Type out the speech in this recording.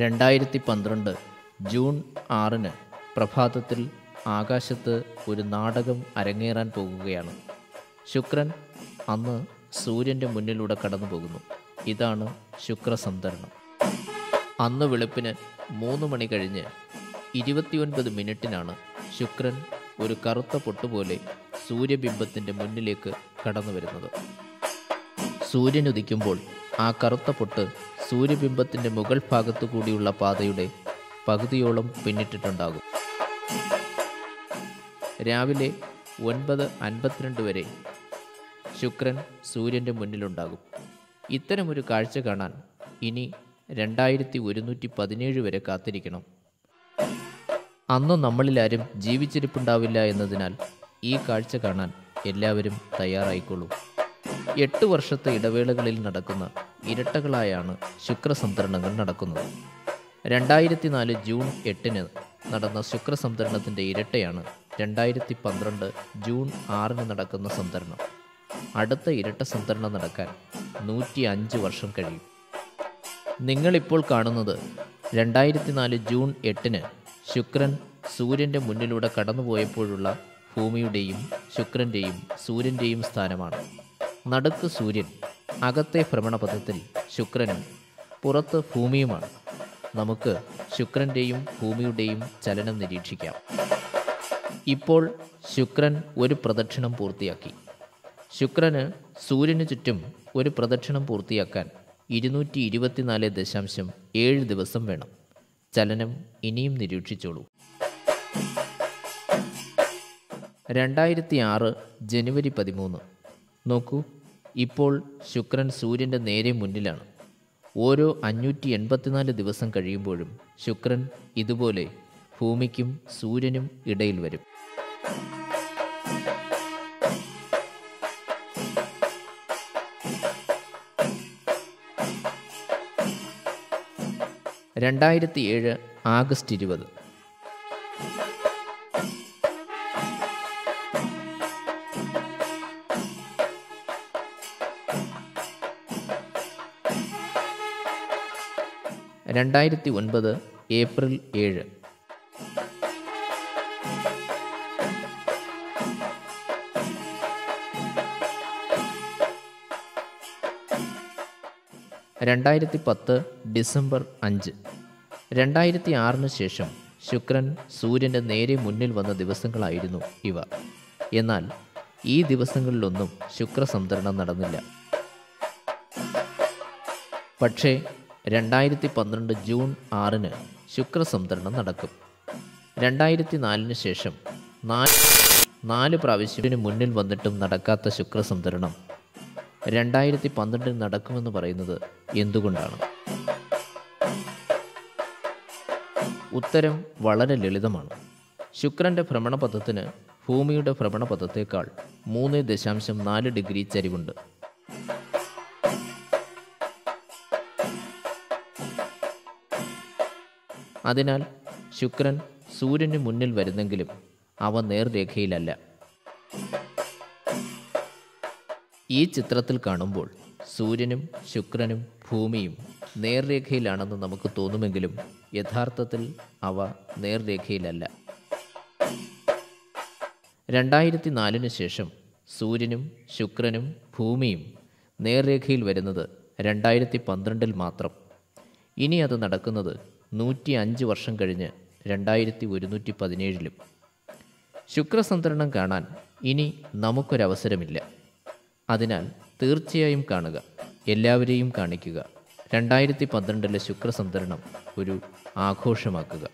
2012 June 6 പ്രഭാതത്തിൽ ആകാശത്ത് ഒരു നാടകം അരങ്ങേറാൻ പോകുകയാണ്. ശുക്രൻ അന്ന് സൂര്യൻ്റെ മുന്നിലൂടെ കടന്നു പോകുന്നു. ഇതാണ് ശുക്രസംതരണം. അന്ന് വെളുപ്പിന് 3 മണി കഴിഞ്ഞ് 29 മിനിറ്റിനാണ് ശുക്രൻ ഒരു കറുത്ത പൊട്ടുപോലെ സൂര്യബിംബത്തിൻ്റെ മുന്നിലേക്ക് കടന്നു വരുന്നത്. സൂര്യൻ ഉദിക്കുമ്പോൾ ആ കറുത്ത പൊട്ട് സൂര്യബിംബത്തിൻ്റെ മുകൾ ഭാഗത്തു കൂടിയുള്ള പാതയുടെ പകുതിയോളം പിന്നിട്ടിട്ടുണ്ടാകും. രാവിലെ 9:52 വരെ ശുക്രൻ സൂര്യൻ്റെ മുന്നിലുണ്ടാകും. ഇത്തരമൊരു കാഴ്ച കാണാൻ ഇനി 2117 വരെ കാത്തിരിക്കണം. അന്ന് നമ്മളിലാരും ജീവിച്ചിരിപ്പുണ്ടാവില്ല എന്നതിനാൽ ഈ കാഴ്ച കാണാൻ എല്ലാവരും തയ്യാറായിക്കൊള്ളൂ. 8 വർഷത്തെ ഇടവേളകളിൽ നടക്കുന്ന ഇരട്ടകളായാണ് ശുക്രസംതരണങ്ങൾ നടക്കുന്നത്. 2004 ജൂൺ 8 നടന്ന ശുക്രസംതരണത്തിൻ്റെ ഇരട്ടയാണ് 2012 ജൂൺ 6 നടക്കുന്ന സംതരണം. അടുത്ത ഇരട്ട സംതരണം നടക്കാൻ 105 വർഷം കഴിയും. നിങ്ങളിപ്പോൾ കാണുന്നത് 2004 ജൂൺ 8 ശുക്രൻ സൂര്യൻ്റെ മുന്നിലൂടെ കടന്നുപോയപ്പോഴുള്ള ഭൂമിയുടെയും ശുക്രൻ്റെയും സൂര്യൻ്റെയും സ്ഥാനമാണ്. നടുക്ക് സൂര്യൻ, അകത്തെ ഭ്രമണപഥത്തിൽ ശുക്രനും പുറത്ത് ഭൂമിയുമാണ്. നമുക്ക് ശുക്രൻ്റെയും ഭൂമിയുടെയും ചലനം നിരീക്ഷിക്കാം. ഇപ്പോൾ ശുക്രൻ ഒരു പ്രദക്ഷിണം പൂർത്തിയാക്കി. ശുക്രന് സൂര്യന് ചുറ്റും ഒരു പ്രദക്ഷിണം പൂർത്തിയാക്കാൻ 224.7 ദിവസം വേണം. ചലനം ഇനിയും നിരീക്ഷിച്ചോളൂ. 2006 ജനുവരി 13 നോക്കൂ, ഇപ്പോൾ ശുക്രൻ സൂര്യൻ്റെ നേരെ മുന്നിലാണ്. ഓരോ 584 ദിവസം കഴിയുമ്പോഴും ശുക്രൻ ഇതുപോലെ ഭൂമിക്കും സൂര്യനും ഇടയിൽ വരും. ആഗസ്റ്റ് 20 2009 ഏപ്രിൽ 7 2010 ഡിസംബർ 5 2006 ശേഷം ശുക്രൻ സൂര്യൻ്റെ നേരെ മുന്നിൽ വന്ന ദിവസങ്ങളായിരുന്നു ഇവ. എന്നാൽ ഈ ദിവസങ്ങളിലൊന്നും ശുക്രസംതരണം നടന്നില്ല. പക്ഷേ 2012 ജൂൺ 6 ശുക്രസംതരണം നടക്കും. 2004 ശേഷം 4 പ്രാവശ്യത്തിന് മുന്നിൽ വന്നിട്ടും നടക്കാത്ത ശുക്രസംതരണം 2012 നടക്കുമെന്ന് പറയുന്നത് എന്തുകൊണ്ടാണ്? ഉത്തരം വളരെ ലളിതമാണ്. ശുക്രൻ്റെ ഭ്രമണപഥത്തിന് ഭൂമിയുടെ ഭ്രമണപഥത്തേക്കാൾ 3.4 ഡിഗ്രി ചരിവുണ്ട്. അതിനാൽ ശുക്രൻ സൂര്യന് മുന്നിൽ വരുന്നെങ്കിലും അവ നേർരേഖയിലല്ല. ഈ ചിത്രത്തിൽ കാണുമ്പോൾ സൂര്യനും ശുക്രനും ഭൂമിയും നേർരേഖയിലാണെന്ന് നമുക്ക് തോന്നുമെങ്കിലും യഥാർത്ഥത്തിൽ അവ നേർരേഖയിലല്ല. 2004 ശേഷം സൂര്യനും ശുക്രനും ഭൂമിയും നേർരേഖയിൽ വരുന്നത് 2012 മാത്രം. ഇനി അത് നടക്കുന്നത് 105 വർഷം കഴിഞ്ഞ് 2117. ശുക്രസംതരണം കാണാൻ ഇനി നമുക്കൊരവസരമില്ല. അതിനാൽ തീർച്ചയായും കാണുക, എല്ലാവരെയും കാണിക്കുക. 2012 ശുക്രസംതരണം ഒരു ആഘോഷമാക്കുക.